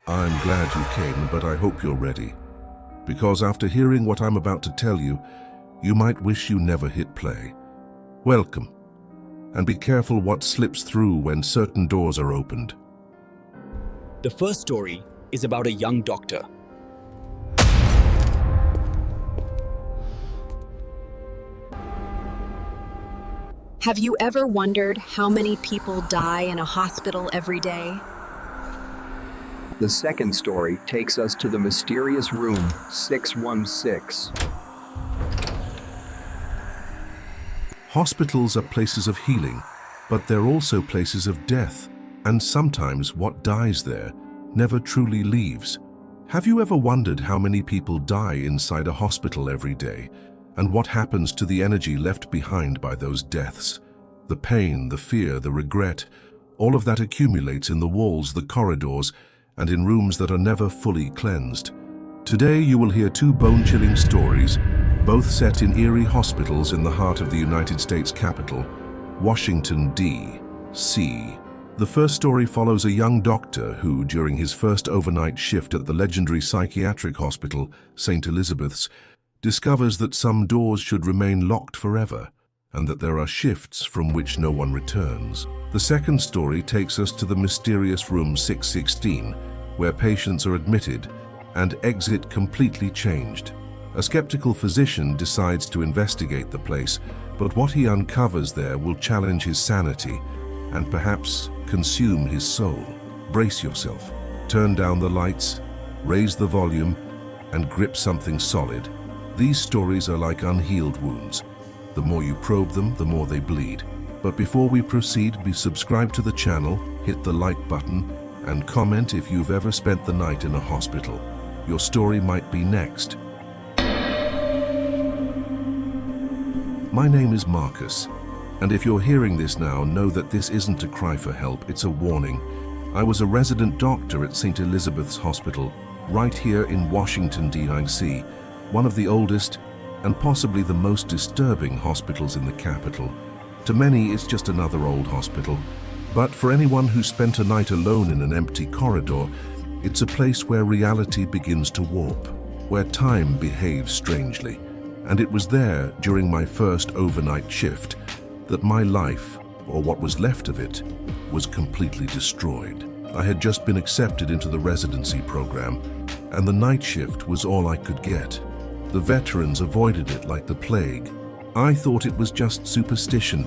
I'm glad you came, but I hope you're ready. Because after hearing what I'm about to tell you, you might wish you never hit play. Welcome, and be careful what slips through when certain doors are opened. The first story is about a young doctor. Have you ever wondered how many people die in a hospital every day? The second story takes us to the mysterious room 616. Hospitals are places of healing, but they're also places of death, and sometimes what dies there never truly leaves. Have you ever wondered how many people die inside a hospital every day, and what happens to the energy left behind by those deaths? The pain, the fear, the regret, all of that accumulates in the walls, the corridors, and in rooms that are never fully cleansed. Today you will hear two bone-chilling stories, both set in eerie hospitals in the heart of the United States capital, Washington, D.C. The first story follows a young doctor who, during his first overnight shift at the legendary psychiatric hospital, St. Elizabeth's, discovers that some doors should remain locked forever, and that there are shifts from which no one returns. The second story takes us to the mysterious room 616, where patients are admitted and exit completely changed. A skeptical physician decides to investigate the place, but what he uncovers there will challenge his sanity and perhaps consume his soul. Brace yourself, turn down the lights, raise the volume, and grip something solid. These stories are like unhealed wounds. The more you probe them, the more they bleed. But before we proceed, be subscribed to the channel, hit the like button, and comment if you've ever spent the night in a hospital. Your story might be next. My name is Marcus, and if you're hearing this now, know that this isn't a cry for help, it's a warning. I was a resident doctor at St. Elizabeth's Hospital, right here in Washington, D.C., one of the oldest and possibly the most disturbing hospitals in the capital. To many, it's just another old hospital, but for anyone who spent a night alone in an empty corridor, it's a place where reality begins to warp, where time behaves strangely. And it was there, during my first overnight shift, that my life, or what was left of it, was completely destroyed. I had just been accepted into the residency program, and the night shift was all I could get. The veterans avoided it like the plague. I thought it was just superstition,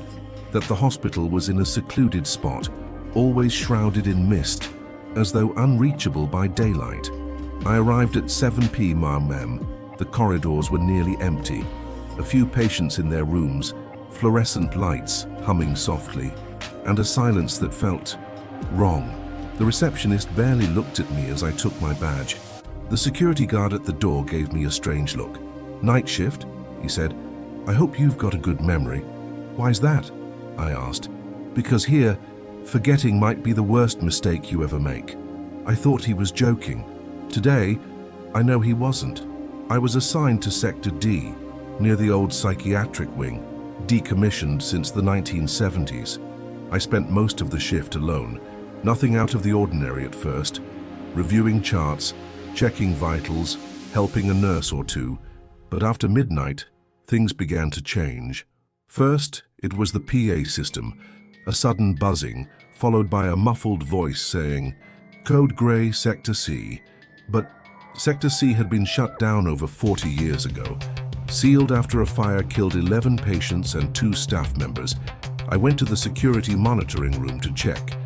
that the hospital was in a secluded spot, always shrouded in mist, as though unreachable by daylight. I arrived at 7 p.m. The corridors were nearly empty. A few patients in their rooms, fluorescent lights humming softly, and a silence that felt wrong. The receptionist barely looked at me as I took my badge. The security guard at the door gave me a strange look. "Night shift?" he said. "I hope you've got a good memory." "Why's that?" I asked. "Because here, forgetting might be the worst mistake you ever make." I thought he was joking. Today, I know he wasn't. I was assigned to Sector D, near the old psychiatric wing, decommissioned since the 1970s. I spent most of the shift alone, nothing out of the ordinary at first, reviewing charts, checking vitals, helping a nurse or two, but after midnight, things began to change. First, it was the PA system, a sudden buzzing, followed by a muffled voice saying, "Code Grey, Sector C." But Sector C had been shut down over 40 years ago, sealed after a fire killed 11 patients and 2 staff members. I went to the security monitoring room to check,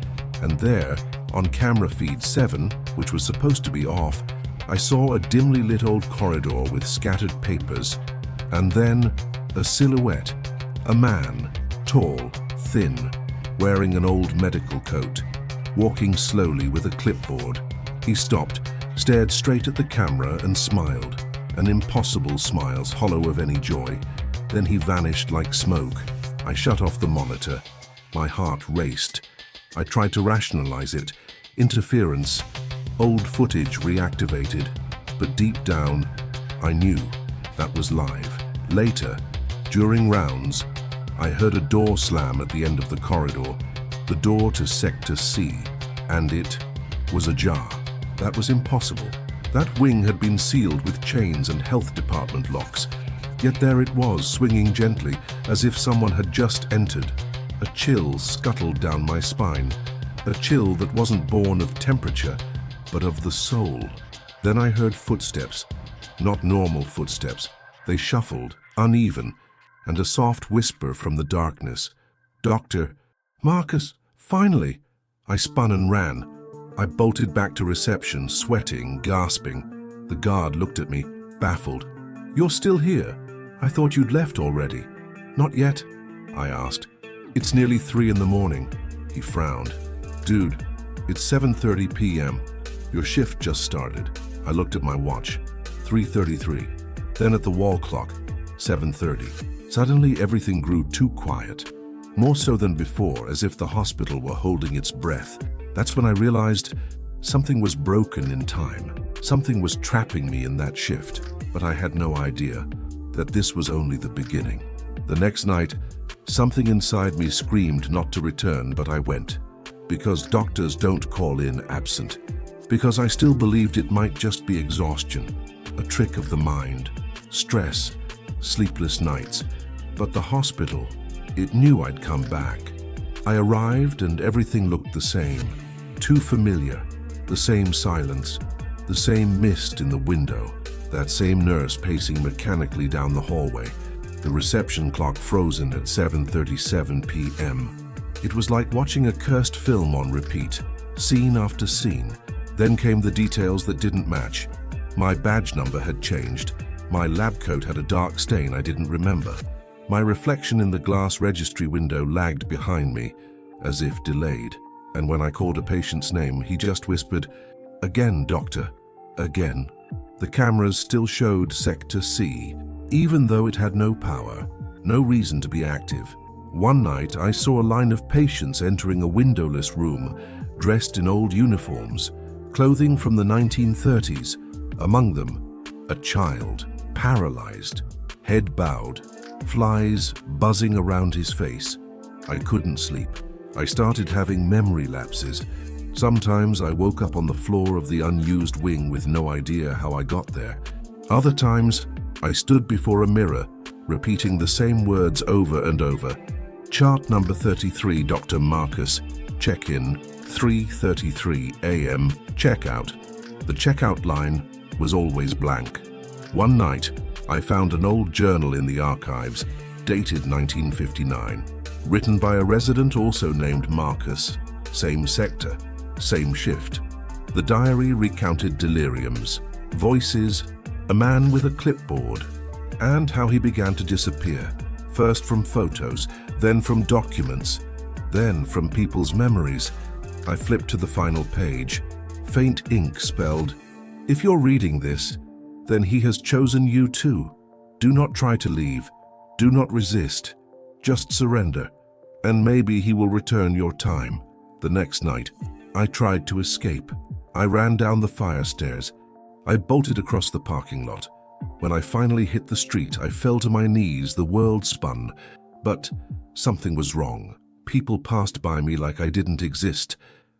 and there, on camera feed 7, which was supposed to be off, I saw a dimly lit old corridor with scattered papers, and then a silhouette, a man, tall, thin, wearing an old medical coat, walking slowly with a clipboard. He stopped, stared straight at the camera and smiled, an impossible smile, hollow of any joy. Then he vanished like smoke. I shut off the monitor. My heart raced. I tried to rationalize it. Interference. Old footage reactivated. But deep down, I knew that was live. Later, during rounds, I heard a door slam at the end of the corridor, the door to Sector C, and it was ajar. That was impossible. That wing had been sealed with chains and health department locks. Yet there it was, swinging gently, as if someone had just entered. A chill scuttled down my spine. A chill that wasn't born of temperature, but of the soul. Then I heard footsteps. Not normal footsteps. They shuffled, uneven, and a soft whisper from the darkness. "Doctor, Marcus, finally!" I spun and ran. I bolted back to reception, sweating, gasping. The guard looked at me, baffled. "You're still here? I thought you'd left already." "Not yet," I asked. "It's nearly 3 in the morning." He frowned. "Dude, it's 7:30 p.m. Your shift just started." I looked at my watch. 3:33. Then at the wall clock, 7:30. Suddenly everything grew too quiet. More so than before, as if the hospital were holding its breath. That's when I realized something was broken in time. Something was trapping me in that shift, but I had no idea that this was only the beginning. The next night, something inside me screamed not to return, but I went. Because doctors don't call in absent. Because I still believed it might just be exhaustion, a trick of the mind, stress, sleepless nights. But the hospital, it knew I'd come back. I arrived and everything looked the same. Too familiar. The same silence. The same mist in the window. That same nurse pacing mechanically down the hallway. The reception clock frozen at 7:37 p.m. It was like watching a cursed film on repeat, scene after scene. Then came the details that didn't match. My badge number had changed. My lab coat had a dark stain I didn't remember. My reflection in the glass registry window lagged behind me, as if delayed. And when I called a patient's name, he just whispered, "Again, doctor, again." The cameras still showed Sector C, even though it had no power, no reason to be active. One night, I saw a line of patients entering a windowless room, dressed in old uniforms, clothing from the 1930s. Among them, a child, paralyzed, head bowed, flies buzzing around his face. I couldn't sleep. I started having memory lapses. Sometimes I woke up on the floor of the unused wing with no idea how I got there. Other times, I stood before a mirror, repeating the same words over and over. Chart number 33, Dr. Marcus. Check-in, 3:33 a.m. Checkout. The checkout line was always blank. One night, I found an old journal in the archives, dated 1959, written by a resident also named Marcus. Same sector, same shift. The diary recounted deliriums, voices, a man with a clipboard, and how he began to disappear, first from photos, then from documents, then from people's memories. I flipped to the final page. Faint ink spelled, "If you're reading this, then he has chosen you too. Do not try to leave. Do not resist. Just surrender. And maybe he will return your time." The next night, I tried to escape. I ran down the fire stairs. I bolted across the parking lot. When I finally hit the street, I fell to my knees, the world spun. But something was wrong. People passed by me like I didn't exist.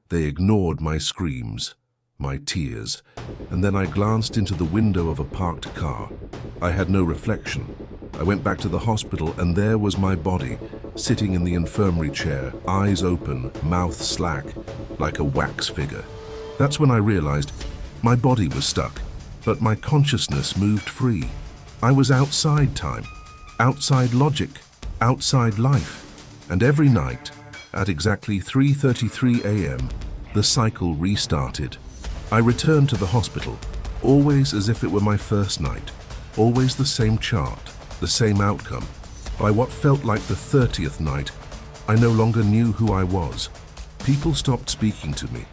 They ignored my screams, my tears, and then I glanced into the window of a parked car. I had no reflection. I went back to the hospital and there was my body, sitting in the infirmary chair, eyes open, mouth slack, like a wax figure. That's when I realized my body was stuck, but my consciousness moved free. I was outside time, outside logic, outside life. And every night, at exactly 3:33 a.m., the cycle restarted. I returned to the hospital, always as if it were my first night, always the same chart, the same outcome. By what felt like the 30th night, I no longer knew who I was. People stopped speaking to me.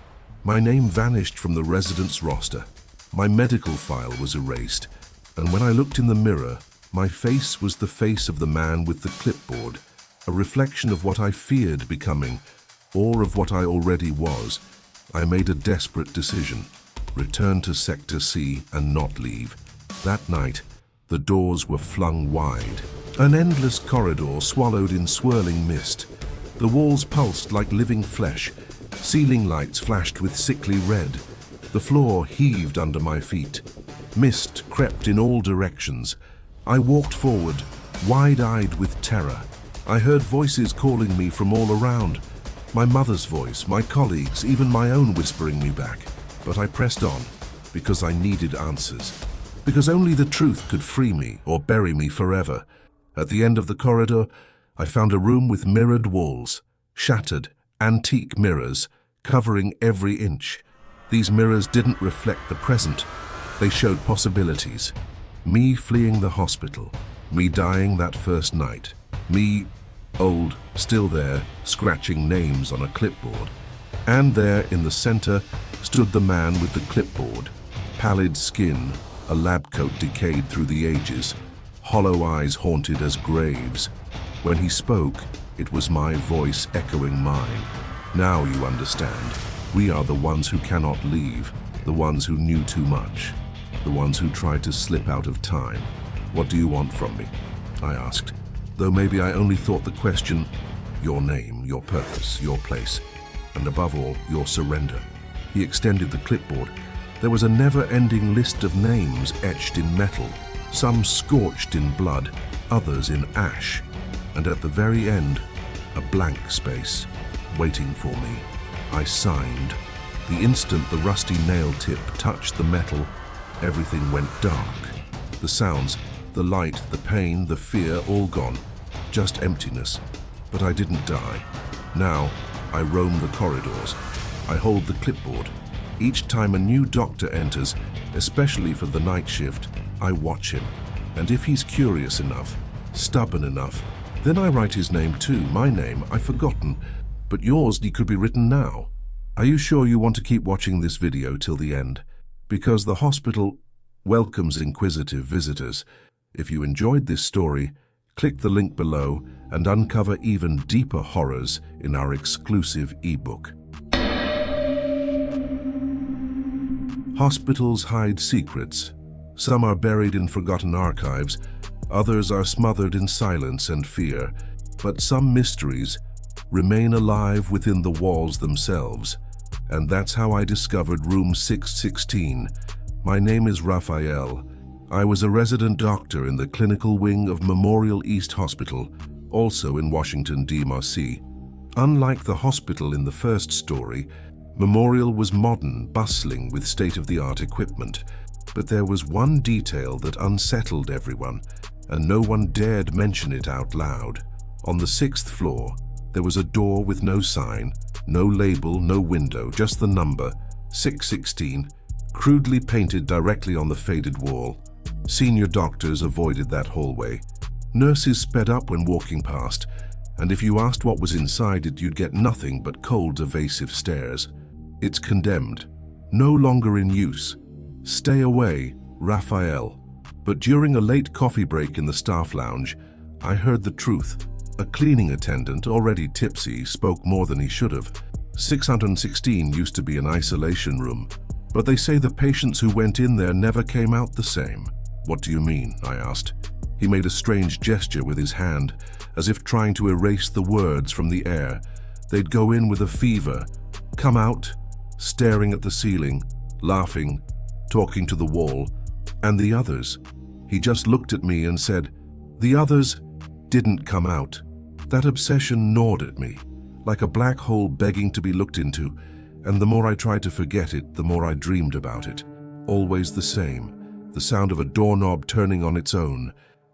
My name vanished from the residence roster. My medical file was erased. And when I looked in the mirror, my face was the face of the man with the clipboard, a reflection of what I feared becoming, or of what I already was. I made a desperate decision, return to Sector C and not leave. That night, the doors were flung wide. An endless corridor swallowed in swirling mist. The walls pulsed like living flesh. Ceiling lights flashed with sickly red. The floor heaved under my feet. Mist crept in all directions. I walked forward, wide-eyed with terror. I heard voices calling me from all around. My mother's voice, my colleagues, even my own whispering me back. But I pressed on, because I needed answers. Because only the truth could free me or bury me forever. At the end of the corridor, I found a room with mirrored walls, shattered, antique mirrors, covering every inch. These mirrors didn't reflect the present. They showed possibilities. Me fleeing the hospital, me dying that first night, me, old, still there, scratching names on a clipboard. And there in the center stood the man with the clipboard, pallid skin, a lab coat decayed through the ages, hollow eyes haunted as graves. When he spoke, it was my voice echoing mine. Now you understand. We are the ones who cannot leave, the ones who knew too much, the ones who tried to slip out of time. What do you want from me? I asked, though maybe I only thought the question, your name, your purpose, your place, and above all, your surrender. He extended the clipboard. There was a never-ending list of names etched in metal, some scorched in blood, others in ash, and at the very end, a blank space, waiting for me. I signed. The instant the rusty nail tip touched the metal, everything went dark. The sounds, the light, the pain, the fear, all gone. Just emptiness. But I didn't die. Now, I roam the corridors. I hold the clipboard. Each time a new doctor enters, especially for the night shift, I watch him. And if he's curious enough, stubborn enough, then I write his name too. My name, I've forgotten. But yours could be written now. Are you sure you want to keep watching this video till the end? Because the hospital welcomes inquisitive visitors. If you enjoyed this story, click the link below and uncover even deeper horrors in our exclusive ebook. Hospitals hide secrets. Some are buried in forgotten archives, others are smothered in silence and fear, but some mysteries remain alive within the walls themselves. And that's how I discovered room 616. My name is Raphael. I was a resident doctor in the clinical wing of Memorial East Hospital, also in Washington, D.C. Unlike the hospital in the first story, Memorial was modern, bustling with state-of-the-art equipment. But there was one detail that unsettled everyone, and no one dared mention it out loud. On the 6th floor, there was a door with no sign, no label, no window, just the number, 616, crudely painted directly on the faded wall. Senior doctors avoided that hallway. Nurses sped up when walking past, and if you asked what was inside it, you'd get nothing but cold, evasive stares. It's condemned, no longer in use. Stay away, Raphael. But during a late coffee break in the staff lounge, I heard the truth. A cleaning attendant, already tipsy, spoke more than he should have. 616 used to be an isolation room, but they say the patients who went in there never came out the same. What do you mean? I asked. He made a strange gesture with his hand, as if trying to erase the words from the air. They'd go in with a fever, come out, staring at the ceiling, laughing, talking to the wall, and the others. He just looked at me and said, the others didn't come out. That obsession gnawed at me, like a black hole begging to be looked into, and the more I tried to forget it, the more I dreamed about it. Always the same, the sound of a doorknob turning on its own,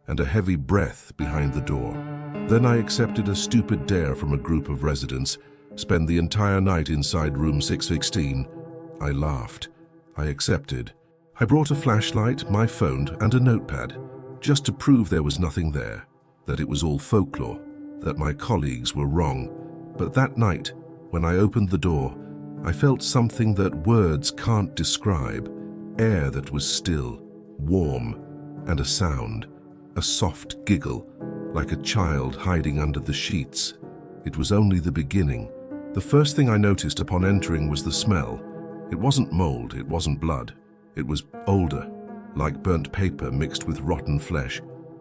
and a heavy breath behind the door. Then I accepted a stupid dare from a group of residents, spend the entire night inside room 616. I laughed. I accepted. I brought a flashlight, my phone, and a notepad, just to prove there was nothing there, that it was all folklore, that my colleagues were wrong. But that night, when I opened the door, I felt something that words can't describe, air that was still, warm, and a sound, a soft giggle, like a child hiding under the sheets. It was only the beginning. The first thing I noticed upon entering was the smell. It wasn't mold, it wasn't blood. It was older, like burnt paper mixed with rotten flesh,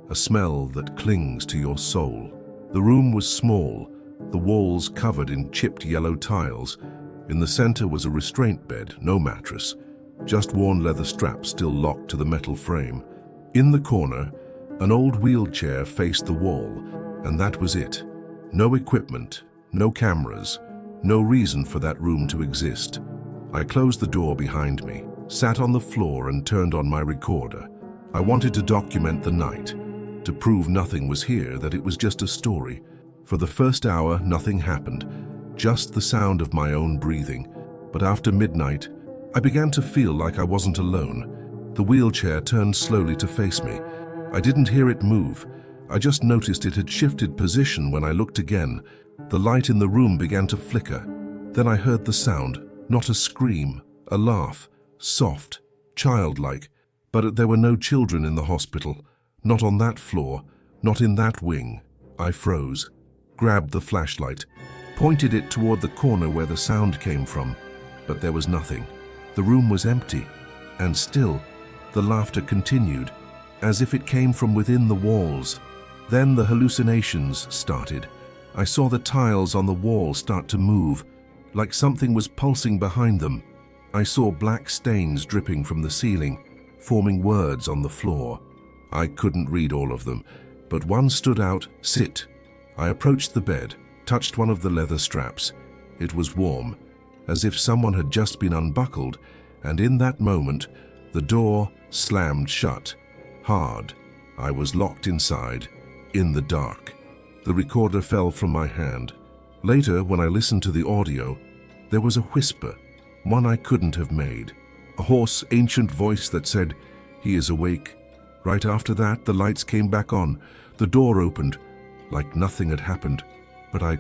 a smell that clings to your soul. The room was small, the walls covered in chipped yellow tiles. In the center was a restraint bed, no mattress, just worn leather straps still locked to the metal frame. In the corner, an old wheelchair faced the wall, and that was it. No equipment, no cameras, no reason for that room to exist. I closed the door behind me, sat on the floor and turned on my recorder. I wanted to document the night, to prove nothing was here, that it was just a story. For the first hour, nothing happened, just the sound of my own breathing. But after midnight, I began to feel like I wasn't alone. The wheelchair turned slowly to face me. I didn't hear it move. I just noticed it had shifted position when I looked again. The light in the room began to flicker. Then I heard the sound, not a scream, a laugh, soft, childlike. But there were no children in the hospital, not on that floor, not in that wing. I froze, grabbed the flashlight, pointed it toward the corner where the sound came from, but there was nothing. The room was empty, and still, the laughter continued, as if it came from within the walls. Then the hallucinations started. I saw the tiles on the wall start to move, like something was pulsing behind them. I saw black stains dripping from the ceiling, forming words on the floor. I couldn't read all of them, but one stood out, "Sit." I approached the bed, touched one of the leather straps. It was warm, as if someone had just been unbuckled, and in that moment, the door slammed shut, hard. I was locked inside, in the dark. The recorder fell from my hand. Later, when I listened to the audio, there was a whisper, one I couldn't have made. A hoarse, ancient voice that said, "He is awake." Right after that, the lights came back on. The door opened, like nothing had happened. But I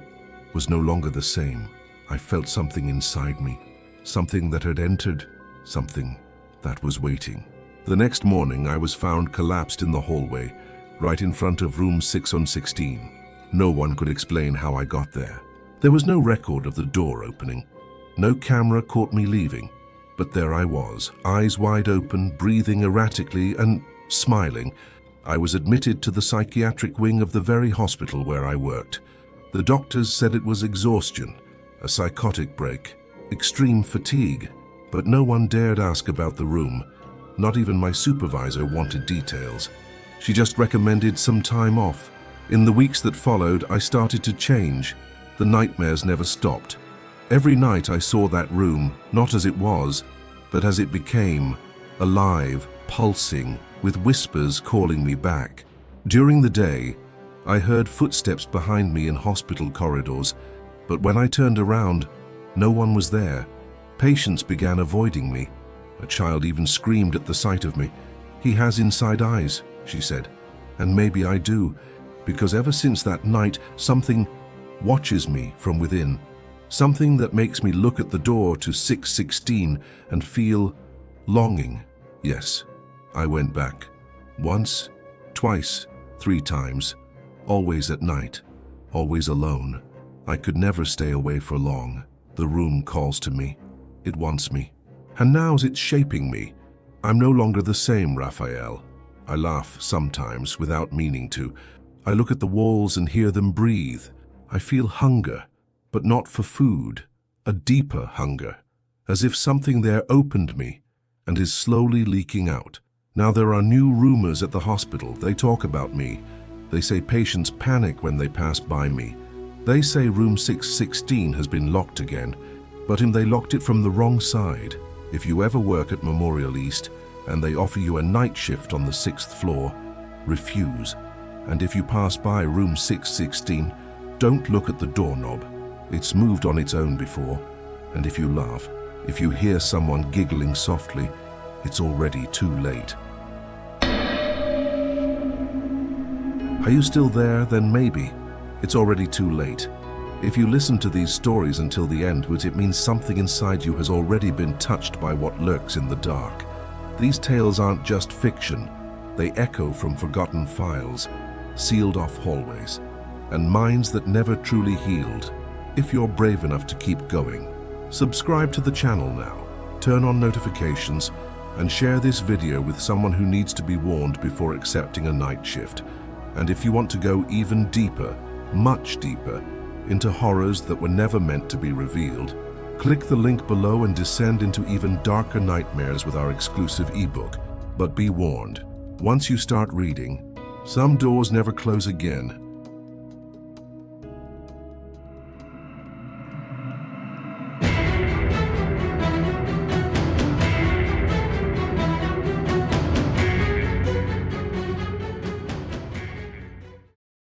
was no longer the same. I felt something inside me, something that had entered, something that was waiting. The next morning, I was found collapsed in the hallway, right in front of room 616. No one could explain how I got there. There was no record of the door opening. No camera caught me leaving. But there I was, eyes wide open, breathing erratically and smiling. I was admitted to the psychiatric wing of the very hospital where I worked. The doctors said it was exhaustion, a psychotic break, extreme fatigue, but no one dared ask about the room. Not even my supervisor wanted details. She just recommended some time off. In the weeks that followed, I started to change. The nightmares never stopped. Every night I saw that room, not as it was, but as it became, alive, pulsing, with whispers calling me back. During the day, I heard footsteps behind me in hospital corridors, but when I turned around, no one was there. Patients began avoiding me. A child even screamed at the sight of me. "He has inside eyes," she said, "and maybe I do, because ever since that night, something watches me from within. Something that makes me look at the door to 616 and feel longing." Yes, I went back. Once, twice, 3 times. Always at night, always alone. I could never stay away for long. The room calls to me. It wants me. And now it's shaping me. I'm no longer the same Raphael. I laugh sometimes without meaning to. I look at the walls and hear them breathe. I feel hunger, but not for food, a deeper hunger, as if something there opened me and is slowly leaking out. Now there are new rumors at the hospital. They talk about me. They say patients panic when they pass by me. They say room 616 has been locked again, but they locked it from the wrong side. If you ever work at Memorial East and they offer you a night shift on the 6th floor, refuse. And if you pass by room 616, don't look at the doorknob. It's moved on its own before. And if you laugh, if you hear someone giggling softly, it's already too late. Are you still there? Then maybe. It's already too late. If you listen to these stories until the end, it means something inside you has already been touched by what lurks in the dark. These tales aren't just fiction. They echo from forgotten files, sealed off hallways, and minds that never truly healed. If you're brave enough to keep going, subscribe to the channel now, turn on notifications, and share this video with someone who needs to be warned before accepting a night shift. And if you want to go even deeper, much deeper, into horrors that were never meant to be revealed, Click the link below and descend into even darker nightmares with our exclusive ebook. But be warned, once you start reading, some doors never close again.